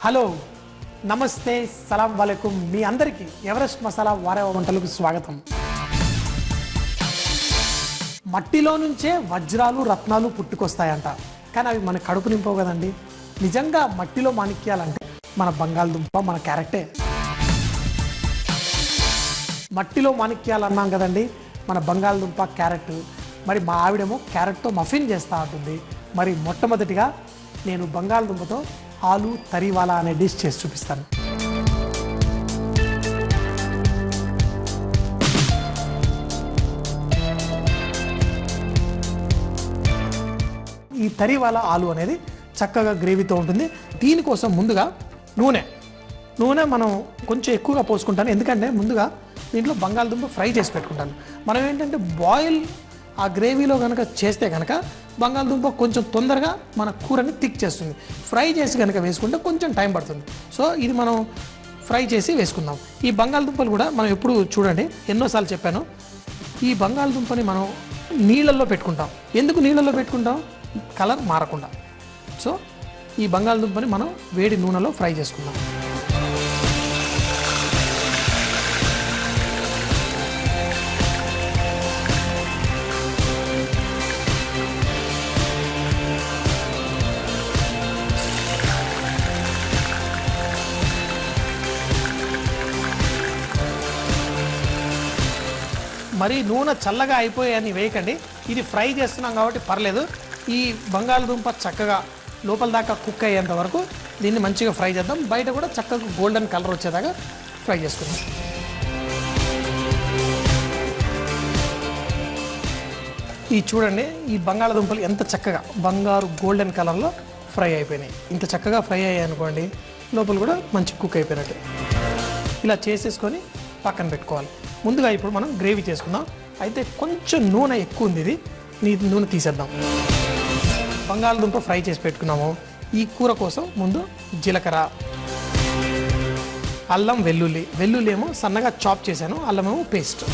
Hello నమస్తే సలాం వాలేకుం మీ అందరికీ Everest masala వారేవ వంటలకు స్వాగతం. మట్టిలో నుంచే వజ్రాలు రత్నాలు పుట్టుకొస్తాయంట, కానీ అవి మన కడుపు నింపవు కదండి. నిజంగా మట్టిలో మాణిక్యాలంటే మన బంగాళదుంప, మన క్యారెటే. మట్టిలో మాణిక్యాలు అన్నాం కదండి, మన బంగాళదుంప క్యారెట్. మరి మా ఆవిడేమో క్యారెట్తో మఫిన్ చేస్తూ ఉంటుంది. మరి మొట్టమొదటిగా నేను బంగాళదుంపతో ఆలు తరీవాలా అనే డిష్ చేసి చూపిస్తాను. ఈ తరీవాలా ఆలు అనేది చక్కగా గ్రేవీతో ఉంటుంది. దీనికోసం ముందుగా నూనె మనం కొంచెం ఎక్కువగా పోసుకుంటాను, ఎందుకంటే ముందుగా దీంట్లో బంగాళదుంప ఫ్రై చేసి పెట్టుకుంటాను. మనం ఏంటంటే బాయిల్ ఆ గ్రేవీలో కనుక చేస్తే కనుక బంగాళదుంప కొంచెం తొందరగా మన కూరని థిక్ చేస్తుంది. ఫ్రై చేసి కనుక వేసుకుంటే కొంచెం టైం పడుతుంది. సో ఇది మనం ఫ్రై చేసి వేసుకుందాం. ఈ బంగాళదుంపలు కూడా మనం ఎప్పుడు చూడండి, ఎన్నోసార్లు చెప్పాను, ఈ బంగాళదుంపని మనం నీళ్ళల్లో పెట్టుకుంటాం. ఎందుకు నీళ్ళల్లో పెట్టుకుంటాం? కలర్ మారకుండా. సో ఈ బంగాళదుంపని మనం వేడి నూనెలో ఫ్రై చేసుకుందాం. మరి నూనె చల్లగా అయిపోయాయని వేయకండి, ఇది ఫ్రై చేస్తున్నాం కాబట్టి పర్లేదు. ఈ బంగాళదుంప చక్కగా లోపల దాకా కుక్ అయ్యేంత వరకు దీన్ని మంచిగా ఫ్రై చేద్దాం. బయట కూడా చక్కగా గోల్డెన్ కలర్ వచ్చేదాకా ఫ్రై చేసుకుందాం. ఈ చూడండి, ఈ బంగాళదుంపలు ఎంత చక్కగా బంగారు గోల్డెన్ కలర్లో ఫ్రై అయిపోయినాయి. ఇంత చక్కగా ఫ్రై అయ్యాయి అనుకోండి, లోపల కూడా మంచి కుక్ అయిపోయినట్టు. ఇలా చేసేసుకొని పక్కన పెట్టుకోవాలి. ముందుగా ఇప్పుడు మనం గ్రేవీ చేసుకుందాం. అయితే కొంచెం నూనె ఎక్కువ ఉంది, ఇది నూనె తీసేద్దాం. బంగాళదుంప ఫ్రై చేసి పెట్టుకున్నాము. ఈ కూర కోసం ముందు జీలకర్ర, అల్లం, వెల్లుల్లి ఏమో సన్నగా చాప్ చేశాను, అల్లం ఏమో పేస్ట్.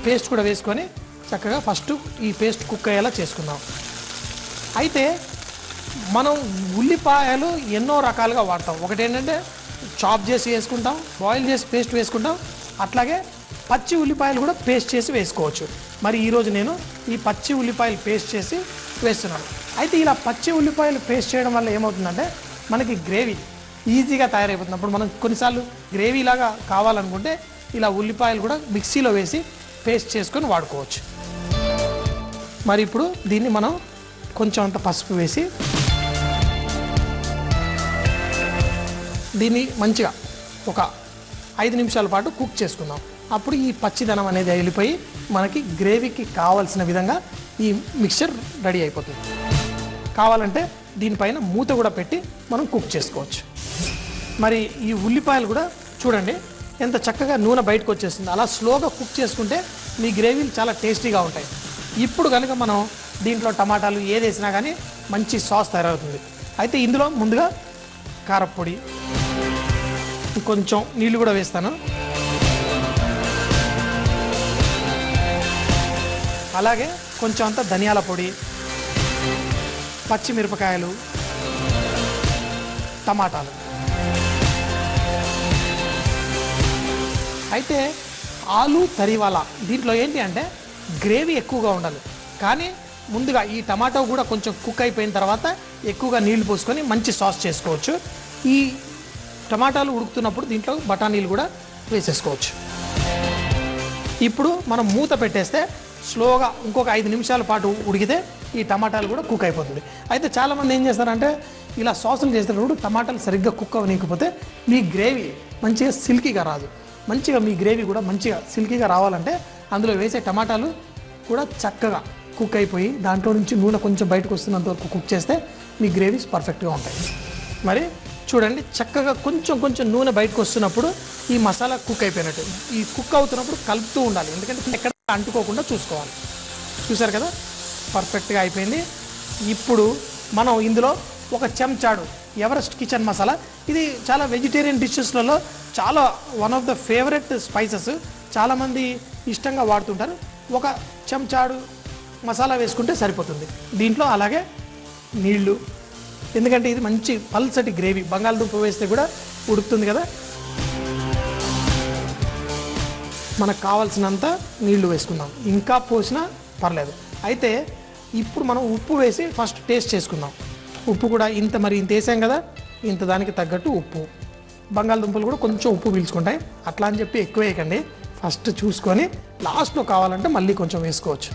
పేస్ట్ కూడా వేసుకొని చక్కగా ఫస్ట్ ఈ పేస్ట్ కుక్ అయ్యేలా చేసుకుందాం. అయితే మనం ఉల్లిపాయలు ఎన్నో రకాలుగా వాడతాం. ఒకటి ఏంటంటే చాప్ చేసి వేసుకుంటాం, బాయిల్ చేసి పేస్ట్ వేసుకుంటాం, అట్లాగే పచ్చి ఉల్లిపాయలు కూడా పేస్ట్ చేసి వేసుకోవచ్చు. మరి ఈరోజు నేను ఈ పచ్చి ఉల్లిపాయలు పేస్ట్ చేసి వేస్తున్నాను. అయితే ఇలా పచ్చి ఉల్లిపాయలు పేస్ట్ చేయడం వల్ల ఏమవుతుందంటే మనకి గ్రేవీ ఈజీగా తయారైపోతుంది. అప్పుడు మనం కొన్నిసార్లు గ్రేవీ లాగా కావాలనుకుంటే ఇలా ఉల్లిపాయలు కూడా మిక్సీలో వేసి పేస్ట్ చేసుకొని వాడుకోవచ్చు. మరి ఇప్పుడు దీన్ని మనం కొంచెం అంత పసుపు వేసి దీన్ని మంచిగా ఒక 5 నిమిషాల పాటు కుక్ చేసుకుందాం. అప్పుడు ఈ పచ్చిదనం అనేది వెళ్ళిపోయి మనకి గ్రేవీకి కావాల్సిన విధంగా ఈ మిక్చర్ రెడీ అయిపోతుంది. కావాలంటే దీనిపైన మూత కూడా పెట్టి మనం కుక్ చేసుకోవచ్చు. మరి ఈ ఉల్లిపాయలు కూడా చూడండి ఎంత చక్కగా నూనె బయటకు వచ్చేస్తుంది. అలా స్లోగా కుక్ చేసుకుంటే మీ గ్రేవీలు చాలా టేస్టీగా ఉంటాయి. ఇప్పుడు కనుక మనం దీంట్లో టమాటాలు ఏది వేసినా కానీ మంచి సాస్ తయారవుతుంది. అయితే ఇందులో ముందుగా కారపొడి, కొంచెం నీళ్ళు కూడా వేస్తాను, అలాగే కొంచెం అంత ధనియాల పొడి, పచ్చిమిరపకాయలు, టమాటాలు. అయితే ఆలు తరీవాలా దీంట్లో ఏంటి అంటే గ్రేవీ ఎక్కువగా ఉండాలి, కానీ ముందుగా ఈ టమాటో కూడా కొంచెం కుక్ అయిపోయిన తర్వాత ఎక్కువగా నీళ్లు పోసుకొని మంచి సాస్ చేసుకోవచ్చు. ఈ టమాటాలు ఉడుకుతున్నప్పుడు దీంట్లో బఠానీలు కూడా వేసేసుకోవచ్చు. ఇప్పుడు మనం మూత పెట్టేస్తే స్లోగా ఇంకొక 5 నిమిషాల పాటు ఉడికితే ఈ టమాటాలు కూడా కుక్ అయిపోతుంది. అయితే చాలామంది ఏం చేస్తారంటే ఇలా సాసులు చేసేటప్పుడు టమాటాలు సరిగ్గా కుక్ అవ్వనీకపోతే మీ గ్రేవీ మంచిగా సిల్కీగా రాదు. మంచిగా మీ గ్రేవీ కూడా మంచిగా సిల్కీగా రావాలంటే అందులో వేసే టమాటాలు కూడా చక్కగా కుక్ అయిపోయి దాంట్లో నుంచి నూనె కొంచెం బయటకు వస్తున్నంత వరకు కుక్ చేస్తే మీ గ్రేవీస్ పర్ఫెక్ట్గా ఉంటాయి. మరి చూడండి చక్కగా కొంచెం నూనె బయటకు వస్తున్నప్పుడు ఈ మసాలా కుక్ అయిపోయినట్టు. ఈ కుక్ అవుతున్నప్పుడు కలుపుతూ ఉండాలి, ఎందుకంటే ఎక్కడ అంటుకోకుండా చూసుకోవాలి. చూసారు కదా, పర్ఫెక్ట్గా అయిపోయింది. ఇప్పుడు మనం ఇందులో ఒక చెంచాడు ఎవరెస్ట్ కిచెన్ మసాలా, ఇది చాలా వెజిటేరియన్ డిషెస్లలో చాలా one of the favourite spices, చాలామంది ఇష్టంగా వాడుతుంటారు. ఒక చెంచాడు మసాలా వేసుకుంటే సరిపోతుంది. దీంట్లో అలాగే నీళ్లు, ఎందుకంటే ఇది మంచి పల్సటి గ్రేవీ, బంగాళదుంప వేస్తే కూడా ఉడుకుతుంది కదా. మనకు కావాల్సినంత నీళ్లు వేసుకుందాం, ఇంకా పోసినా పర్లేదు. అయితే ఇప్పుడు మనం ఉప్పు వేసి ఫస్ట్ టేస్ట్ చేసుకుందాం. ఉప్పు కూడా ఇంత వేసాం కదా, ఇంత దానికి తగ్గట్టు ఉప్పు. బంగాళదుంపలు కూడా కొంచెం ఉప్పు పీల్చుకుంటాయి, అట్లా అని చెప్పి ఎక్కువ వేయకండి. ఫస్ట్ చూసుకొని లాస్ట్లో కావాలంటే మళ్ళీ కొంచెం వేసుకోవచ్చు.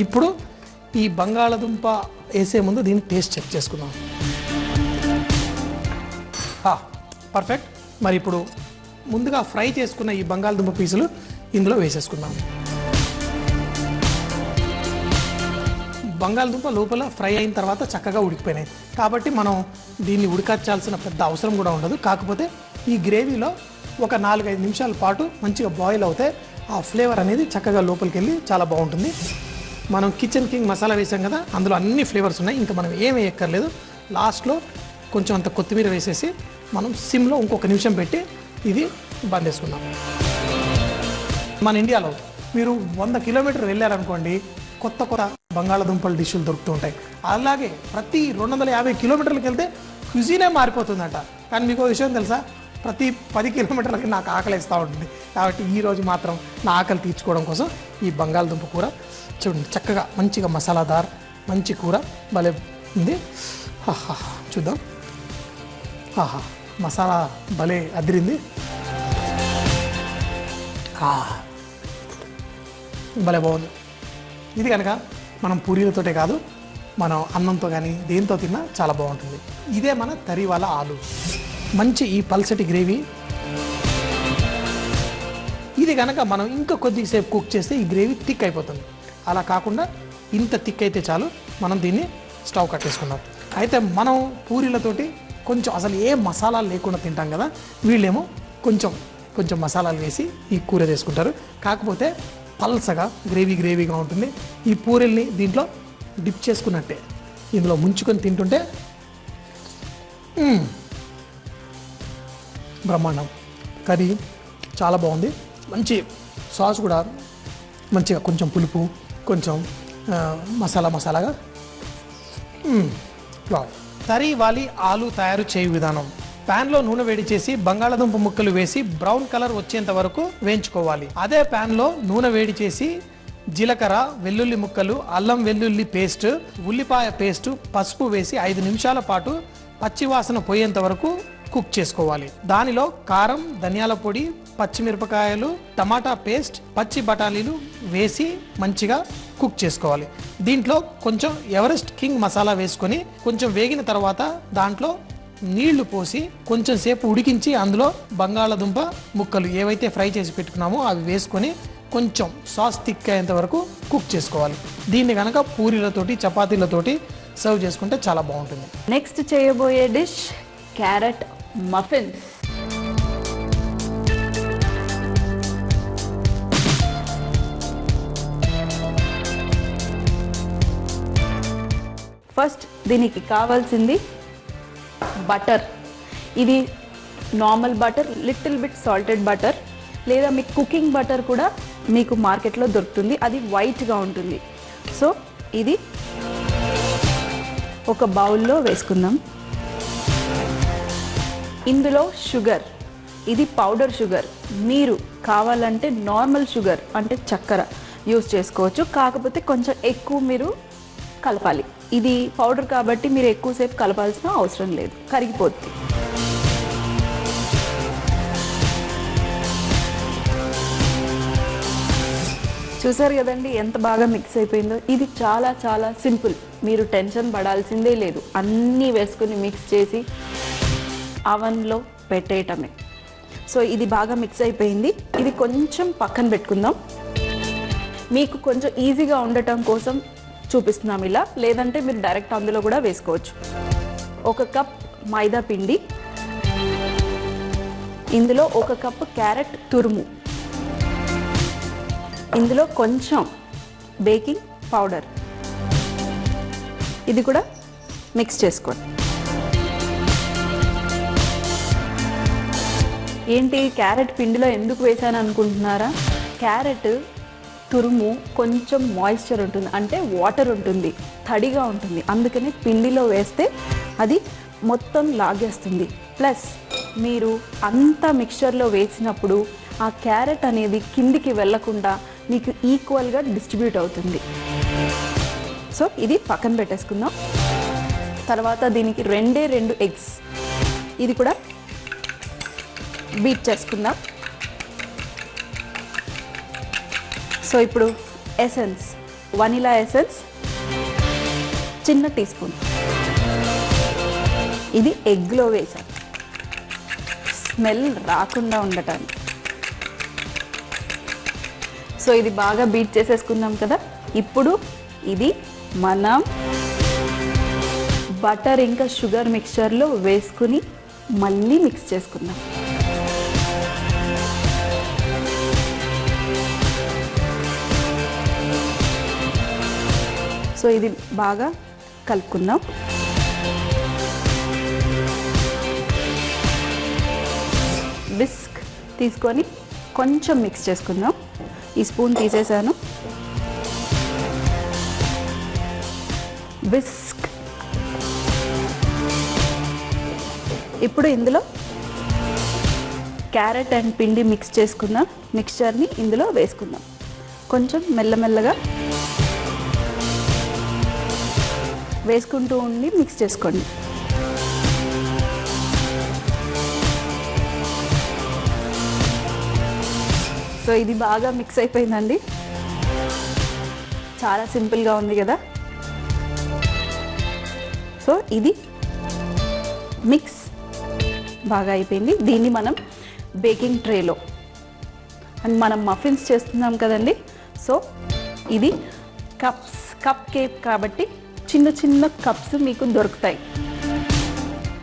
ఇప్పుడు ఈ బంగాళదుంప వేసే ముందు దీన్ని టేస్ట్ చెక్ చేసుకుందాం. పర్ఫెక్ట్. మరి ఇప్పుడు ముందుగా ఫ్రై చేసుకున్న ఈ బంగాళదుంప పీసులు ఇందులో వేసేసుకుందాం. బంగాళదుంప లోపల ఫ్రై అయిన తర్వాత చక్కగా ఉడికిపోయినాయి కాబట్టి మనం దీన్ని ఉడకచ్చాల్సిన పెద్ద అవసరం కూడా ఉండదు. కాకపోతే ఈ గ్రేవీలో ఒక 4-5 నిమిషాల పాటు మంచిగా బాయిల్ అవుతే ఆ ఫ్లేవర్ అనేది చక్కగా లోపలికి వెళ్ళి చాలా బాగుంటుంది. మనం కిచెన్ కింగ్ మసాలా వేసాం కదా, అందులో అన్ని ఫ్లేవర్స్ ఉన్నాయి, ఇంకా మనం ఏమీ ఎక్కర్లేదు. లాస్ట్లో కొంచెం అంత కొత్తిమీర వేసేసి మనం సిమ్లో ఇంకొక నిమిషం పెట్టి ఇది బంద్ చేసుకుందాం. మన ఇండియాలో మీరు 100 కిలోమీటర్లు వెళ్ళారనుకోండి, కొత్త కొత్త బంగాళదుంపల డిష్లు దొరుకుతూ ఉంటాయి. అలాగే ప్రతి 250 కిలోమీటర్లకు వెళ్తే క్యుజీనే మారిపోతుందట. కానీ మీకు విషయం తెలుసా, ప్రతి 10 కిలోమీటర్లకి నాకు ఆకలి వేస్తూ ఉంటుంది. కాబట్టి ఈరోజు మాత్రం నా ఆకలి తీర్చుకోవడం కోసం ఈ బంగాళదుంప కూర చూడండి, చక్కగా మంచిగా మసాలాదార్ మంచి కూర భలే ఉంది. చూద్దాం. మసాలా భలే అదిరింది, భలే బాగుంది. ఇది కనుక మనం పూరీలతోటే కాదు, మనం అన్నంతో కానీ దేంతో తిన్నా చాలా బాగుంటుంది. ఇదే మన తరివాల ఆలు. మంచి ఈ పల్సటి గ్రేవీ. ఇది కనుక మనం ఇంకా కొద్దిసేపు కుక్ చేస్తే ఈ గ్రేవీ థిక్ అయిపోతుంది. అలా కాకుండా ఇంత థిక్ అయితే చాలు. మనం దీన్ని స్టవ్ కట్టేసుకుందాం. అయితే మనం పూరీలతోటి కొంచెం అసలు ఏ మసాలాలు లేకుండా తింటాం కదా, వీళ్ళేమో కొంచెం మసాలాలు వేసి ఈ కూర చేసుకుంటారు. కాకపోతే పల్సగా గ్రేవీగా ఉంటుంది. ఈ పూరీల్ని దీంట్లో డిప్ చేసుకున్నట్టే ఇందులో ముంచుకొని తింటుంటే బ్రహ్మాండం. కర్రీ చాలా బాగుంది. మంచి సాస్ కూడా మంచిగా, కొంచెం పులుపు, కొంచెం మసాలాగా. తరి వాలి ఆలు తయారు చేయు విధానం. ప్యాన్లో నూనె వేడి చేసి బంగాళదుంప ముక్కలు వేసి బ్రౌన్ కలర్ వచ్చేంత వరకు వేయించుకోవాలి. అదే ప్యాన్లో నూనె వేడి చేసి జీలకర్ర, వెల్లుల్లి ముక్కలు, అల్లం వెల్లుల్లి పేస్ట్, ఉల్లిపాయ పేస్ట్, పసుపు వేసి 5 నిమిషాల పాటు పచ్చివాసన పోయేంత వరకు కుక్ చేసుకోవాలి. దానిలో కారం, ధనియాల పొడి, పచ్చిమిరపకాయలు, టమాటా పేస్ట్, పచ్చి బఠానీలు వేసి మంచిగా కుక్ చేసుకోవాలి. దీంట్లో కొంచెం ఎవరెస్ట్ కింగ్ మసాలా వేసుకొని కొంచెం వేగిన తర్వాత దాంట్లో నీళ్లు పోసి కొంచెం సేపు ఉడికించి అందులో బంగాళదుంప ముక్కలు ఏవైతే ఫ్రై చేసి పెట్టుకున్నామో అవి వేసుకొని కొంచెం సాస్ థిక్ అయ్యేంత వరకు కుక్ చేసుకోవాలి. దీన్ని కనుక పూరీలతోటి, చపాతీలతోటి సర్వ్ చేసుకుంటే చాలా బాగుంటుంది. నెక్స్ట్ చేయబోయే డిష్ క్యారెట్ మఫిన్స్. ఫస్ట్ దీనికి కావాల్సింది బటర్. ఇది normal butter, little bit salted butter, లేదా మీకు కుకింగ్ బటర్ కూడా మీకు మార్కెట్లో దొరుకుతుంది. అది వైట్గా ఉంటుంది. సో ఇది ఒక బౌల్లో వేసుకుందాం. ఇందులో షుగర్, ఇది పౌడర్ షుగర్. మీరు కావాలంటే నార్మల్ షుగర్ అంటే చక్కెర యూస్ చేసుకోవచ్చు. కాకపోతే కొంచెం ఎక్కువ మీరు కలపాలి. ఇది పౌడర్ కాబట్టి మీరు ఎక్కువసేపు కలపాల్సిన అవసరం లేదు, కరిగిపోద్ది. చూసారు కదండి ఎంత బాగా మిక్స్ అయిపోయిందో. ఇది చాలా చాలా సింపుల్, మీరు టెన్షన్ పడాల్సిందే లేదు. అన్నీ వేసుకుని మిక్స్ చేసి అవన్లో పెట్టేయటమే. సో ఇది బాగా మిక్స్ అయిపోయింది. ఇది కొంచెం పక్కన పెట్టుకుందాం. మీకు కొంచెం ఈజీగా ఉండటం కోసం చూపిస్తున్నాం ఇలా, లేదంటే మీరు డైరెక్ట్ అందులో కూడా వేసుకోవచ్చు. 1 కప్ మైదా పిండి, ఇందులో 1 కప్ క్యారెట్ తురుము, ఇందులో కొంచెం బేకింగ్ పౌడర్, ఇది కూడా మిక్స్ చేసుకోండి. ఏంటి క్యారెట్ పిండిలో ఎందుకు వేసాను అనుకుంటున్నారా? క్యారెట్ తురుము కొంచెం మాయిశ్చర్ ఉంటుంది, అంటే వాటర్ ఉంటుంది, తడిగా ఉంటుంది. అందుకని పిండిలో వేస్తే అది మొత్తం లాగేస్తుంది. ప్లస్ మీరు అంతా మిక్చర్లో వేసినప్పుడు ఆ క్యారెట్ అనేది కిందికి వెళ్ళకుండా మీకు ఈక్వల్గా డిస్ట్రిబ్యూట్ అవుతుంది. సో ఇది పక్కన పెట్టేసుకుందాం. తర్వాత దీనికి 2 ఎగ్స్, ఇది కూడా బీట్ చేసుకుందాం. సో ఇప్పుడు ఎసెన్స్, వనిలా ఎసెన్స్ చిన్న టీ స్పూన్, ఇది ఎగ్లో వేసాను స్మెల్ రాకుండా ఉండటానికి. సో ఇది బాగా బీట్ చేసేసుకుందాం కదా. ఇప్పుడు ఇది మనం బటర్ ఇంకా షుగర్ మిక్చర్లో వేసుకుని మళ్ళీ మిక్స్ చేసుకుందాం. సో ఇది బాగా కలుపుకుందాం. విస్క్ తీసుకొని కొంచెం మిక్స్ చేసుకుందాం. ఈ స్పూన్ తీసేసాను. విస్క్. ఇప్పుడు ఇందులో క్యారెట్ అండ్ పిండి మిక్స్ చేసుకున్న మిక్స్చర్ని ఇందులో వేసుకుందాం. కొంచెం మెల్లమెల్లగా వేసుకుంటూ ఉండి మిక్స్ చేసుకోండి. సో ఇది బాగా మిక్స్ అయిపోయిందండి. చాలా సింపుల్గా ఉంది కదా. సో ఇది మిక్స్ బాగా అయిపోయింది. దీన్ని మనం బేకింగ్ ట్రేలో, అండ్ మనం మఫిన్స్ చేస్తున్నాం కదండి. సో ఇది కప్ కేక్ కాబట్టి చిన్న చిన్న కప్స్ మీకు దొరుకుతాయి.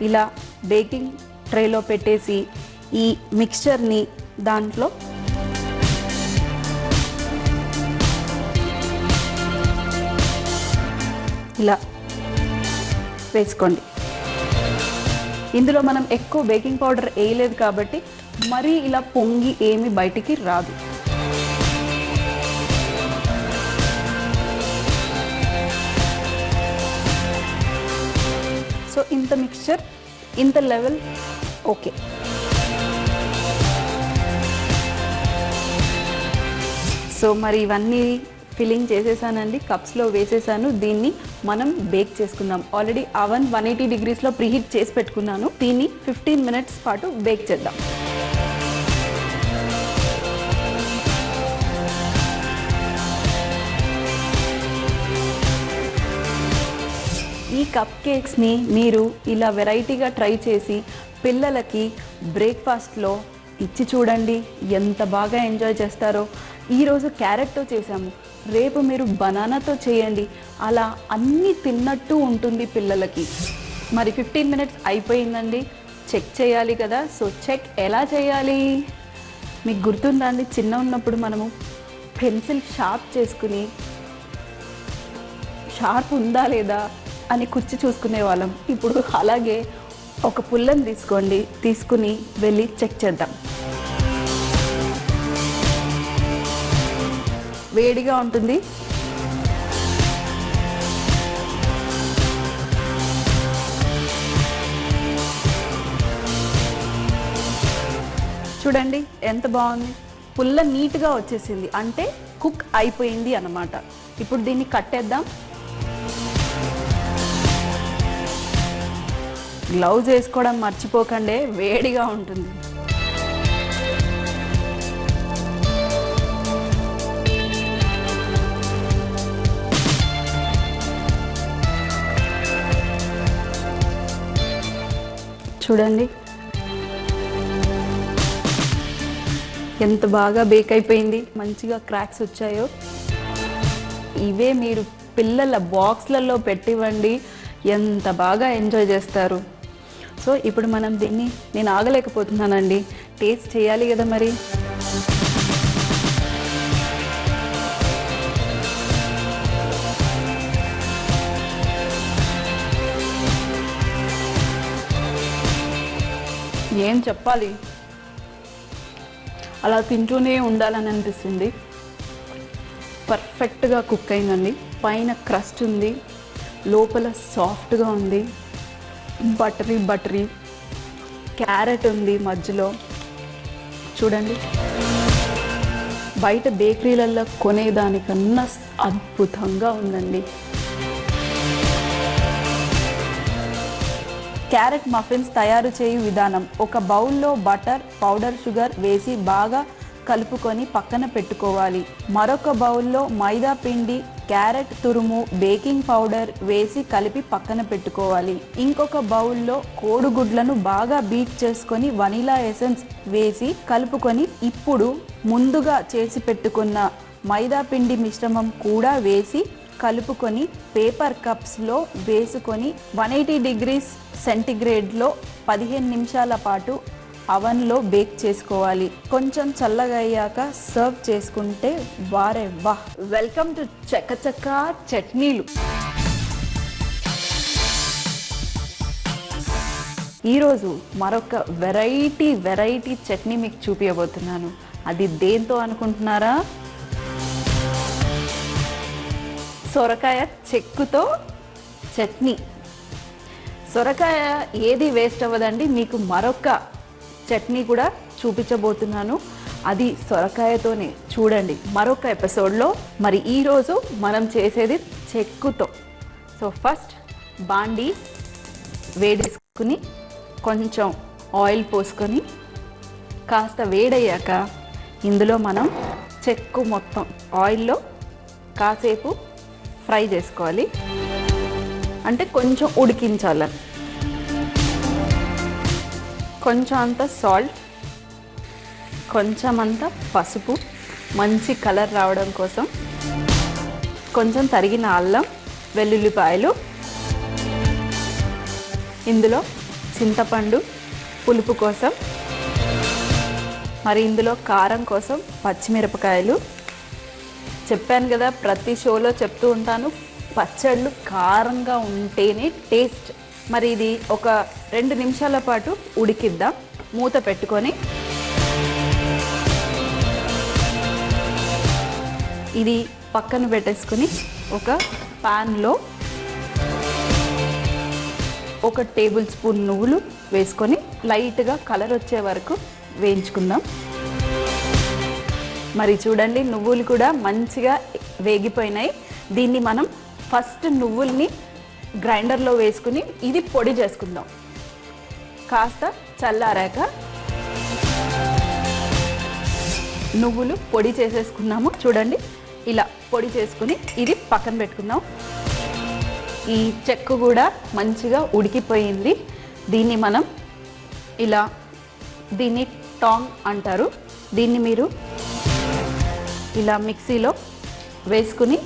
ఇలా బేకింగ్ ట్రేలో పెట్టేసి ఈ మిక్స్చర్ని దాంట్లో ఇలా వేసుకోండి. ఇందులో మనం ఎక్కువ బేకింగ్ పౌడర్ వేయలేదు కాబట్టి మరీ ఇలా పొంగి ఏమి బయటికి రాదు. సో ఇంత మిక్స్చర్, ఇంత లెవెల్ ఓకే. సో మరి ఇవన్నీ ఫిల్లింగ్ చేసేసానండి, కప్స్లో వేసేసాను. దీన్ని మనం బేక్ చేసుకుందాం. ఆల్రెడీ అవన్ 180 డిగ్రీస్లో ప్రీహీట్ చేసి పెట్టుకున్నాను. దీన్ని 15 మినిట్స్ పాటు బేక్ చేద్దాం. ఈ కప్ కేక్స్ని మీరు ఇలా వెరైటీగా ట్రై చేసి పిల్లలకి బ్రేక్ఫాస్ట్లో ఇచ్చి చూడండి, ఎంత బాగా ఎంజాయ్ చేస్తారో. ఈరోజు క్యారెట్తో చేసాము, రేపు మీరు బనానాతో చేయండి. అలా అన్నీ తిన్నట్టు ఉంటుంది పిల్లలకి. మరి 15 మినిట్స్ అయిపోయిందండి, చెక్ చేయాలి కదా. సో చెక్ ఎలా చేయాలి మీకు గుర్తుందండి? చిన్న ఉన్నప్పుడు మనము పెన్సిల్ షార్ప్ చేసుకుని షార్ప్ ఉందా లేదా అని కుర్చీ చూసుకునే వాళ్ళం. ఇప్పుడు అలాగే ఒక పుల్లని తీసుకోండి, తీసుకుని వెళ్ళి చెక్ చేద్దాం. వేడిగా ఉంటుంది. చూడండి ఎంత బాగుంది, పుల్ల నీట్గా వచ్చేసింది, అంటే కుక్ అయిపోయింది అన్నమాట. ఇప్పుడు దీన్ని కట్టేద్దాం. గ్లౌజ్ వేసుకోవడం మర్చిపోకండి, వేడిగా ఉంటుంది. చూడండి ఎంత బాగా బేక్ అయిపోయింది, మంచిగా క్రాక్స్ వచ్చాయో. ఇవే మీరు పిల్లల బాక్స్లలో పెట్టివ్వండి, ఎంత బాగా ఎంజాయ్ చేస్తారు. సో ఇప్పుడు మనం దీన్ని, నేను ఆగలేకపోతున్నానండి, టేస్ట్ చేయాలి కదా మరి. ఏం చెప్పాలి, అలా తింటూనే ఉండాలని అనిపిస్తుంది. పర్ఫెక్ట్గా కుక్ అయిందండి. పైన క్రస్ట్ ఉంది, లోపల సాఫ్ట్గా ఉంది, బటరీ క్యారెట్ ఉంది మధ్యలో. చూడండి, బయట బేకరీలలో కొనేదానికన్నా అద్భుతంగా ఉందండి. క్యారెట్ మఫిన్స్ తయారు చేయు విధానం: ఒక బౌల్లో బటర్, పౌడర్ షుగర్ వేసి బాగా కలుపుకొని పక్కన పెట్టుకోవాలి. మరొక బౌల్లో మైదా పిండి, క్యారెట్ తురుము, బేకింగ్ పౌడర్ వేసి కలిపి పక్కన పెట్టుకోవాలి. ఇంకొక బౌల్లో కోడిగుడ్లను బాగా బీట్ చేసుకొని వనిలా ఎసెన్స్ వేసి కలుపుకొని ఇప్పుడు ముందుగా చేసి పెట్టుకున్న మైదా పిండి మిశ్రమం కూడా వేసి కలుపుకొని పేపర్ కప్స్లో వేసుకొని 180 డిగ్రీస్ సెంటిగ్రేడ్లో 15 నిమిషాల పాటు అవన్లో బేక్ చేసుకోవాలి. కొంచెం చల్లగా అయ్యాక సర్వ్ చేసుకుంటే వారే వాహ్. వెల్కమ్ టు చకచక చట్నీలు. ఈరోజు మరొక వెరైటీ చట్నీ మీకు చూపించబోతున్నాను. అది దేంతో అనుకుంటున్నారా? సొరకాయ చెక్కుతో చట్నీ. సొరకాయ ఏది వేస్ట్ అవ్వదండి. మీకు మరొక చట్నీ కూడా చూపించబోతున్నాను, అది సొరకాయతోనే. చూడండి మరొక ఎపిసోడ్లో. మరి ఈరోజు మనం చేసేది చెక్కుతో. సో ఫస్ట్ బాండి వేడేసుకుని కొంచెం ఆయిల్ పోసుకొని కాస్త వేడయ్యాక ఇందులో మనం చెక్కు మొత్తం ఆయిల్లో కాసేపు ఫ్రై చేసుకోవాలి, అంటే కొంచెం ఉడికించాలి. కొంచెం అంత సాల్ట్, కొంచెం అంత పసుపు మంచి కలర్ రావడం కోసం, కొంచెం తరిగిన అల్లం వెల్లుల్లిపాయలు, ఇందులో చింతపండు పులుపు కోసం, మరి ఇందులో కారం కోసం పచ్చిమిరపకాయలు. చెప్పాను కదా, ప్రతి షోలో చెప్తూ ఉంటాను, పచ్చళ్ళు కారంగా ఉంటేనే టేస్ట్. మరి ఇది ఒక 2 నిమిషాల పాటు ఉడికిద్దాం. మూత పెట్టుకొని ఇది పక్కన పెట్టేసుకొని ఒక ప్యాన్లో 1 టేబుల్ స్పూన్ నువ్వులు వేసుకొని లైట్గా కలర్ వచ్చే వరకు వేయించుకుందాం. మరి చూడండి, నువ్వులు కూడా మంచిగా వేగిపోయినాయి. దీన్ని మనం ఫస్ట్ నువ్వుల్ని గ్రైండర్లో వేసుకుని ఇది పొడి చేసుకుందాం. కాస్త చల్లారాక నువ్వులు పొడి చేసేసుకున్నాము. చూడండి, ఇలా పొడి చేసుకుని ఇది పక్కన పెట్టుకుందాం. ఈ చెక్కు కూడా మంచిగా ఉడికిపోయింది. దీన్ని మనం ఇలా, దీన్ని టాంగ్ అంటారు. దీన్ని మీరు ఇలా మిక్సీలో వేసుకుని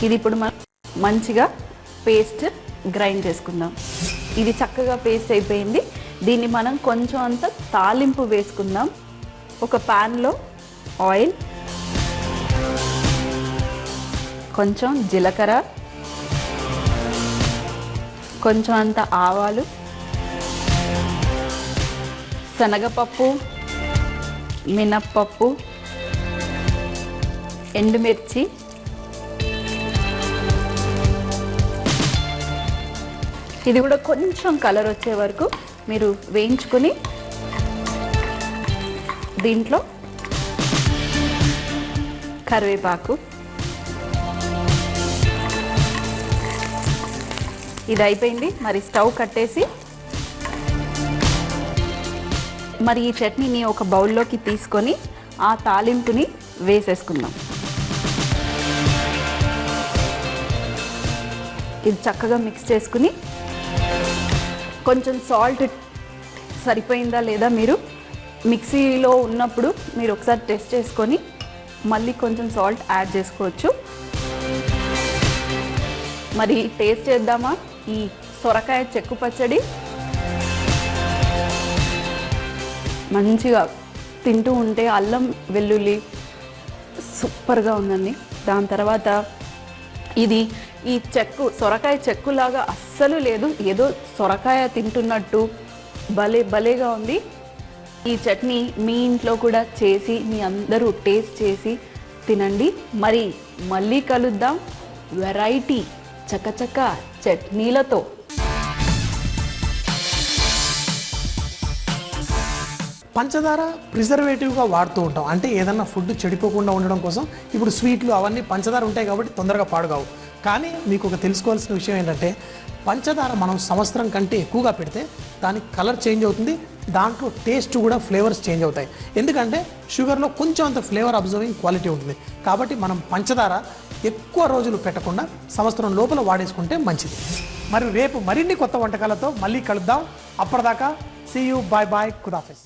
ఇది ఇప్పుడు మనం మంచిగా పేస్ట్ గ్రైండ్ చేసుకుందాం. ఇది చక్కగా పేస్ట్ అయిపోయింది. దీన్ని మనం కొంచెం అంత తాలింపు వేసుకుందాం. ఒక ప్యాన్లో ఆయిల్, కొంచెం జీలకర్ర, కొంచెం అంత ఆవాలు, శనగపప్పు, మినప్పప్పు, ఎండుమిర్చి, ఇది కూడా కొంచెం కలర్ వచ్చే వరకు మీరు వేయించుకొని దీంట్లో కరివేపాకు, ఇది అయిపోయింది. మరి స్టవ్ కట్టేసి మరి ఈ చట్నీని ఒక బౌల్లోకి తీసుకొని ఆ తాలింపుని వేసేసుకుందాం. ఇది చక్కగా మిక్స్ చేసుకుని కొంచెం సాల్ట్ సరిపోయిందా లేదా మీరు మిక్సీలో ఉన్నప్పుడు మీరు ఒకసారి టెస్ట్ చేసుకొని మళ్ళీ కొంచెం సాల్ట్ యాడ్ చేసుకోవచ్చు. మరి టేస్ట్ చేద్దామా ఈ సొరకాయ చెక్కు పచ్చడి? మంచిగా తింటూ ఉంటే అల్లం వెల్లుల్లి సూపర్గా ఉందండి. దాని తర్వాత ఇది ఈ చెక్కు సొరకాయ చెక్కులాగా అస్సలు లేదు, ఏదో సొరకాయ తింటున్నట్టు భలేగా ఉంది. ఈ చట్నీ మీ ఇంట్లో కూడా చేసి మీ అందరూ టేస్ట్ చేసి తినండి. మరి మళ్ళీ కలుద్దాం వెరైటీ చకచక చట్నీలతో. పంచదార ప్రిజర్వేటివ్గా వాడుతూ ఉంటాం, అంటే ఏదన్నా ఫుడ్ చెడిపోకుండా ఉండడం కోసం. ఇప్పుడు స్వీట్లు అవన్నీ పంచదార ఉంటాయి కాబట్టి తొందరగా పాడుగావు. కానీ మీకు ఒక తెలుసుకోవాల్సిన విషయం ఏంటంటే, పంచదార మనం సంవత్సరం కంటే ఎక్కువగా పెడితే దాని కలర్ చేంజ్ అవుతుంది, దాంట్లో టేస్ట్ కూడా ఫ్లేవర్స్ చేంజ్ అవుతాయి. ఎందుకంటే షుగర్లో కొంచెం అంత ఫ్లేవర్ అబ్జర్వింగ్ క్వాలిటీ ఉంటుంది. కాబట్టి మనం పంచదార ఎక్కువ రోజులు పెట్టకుండా సంవత్సరం లోపల వాడేసుకుంటే మంచిది. మరి రేపు మరిన్ని కొత్త వంటకాలతో మళ్ళీ కలుద్దాం. అప్పటిదాకా సీ యూ, బాయ్ బాయ్, ఖుదాఫిజ్.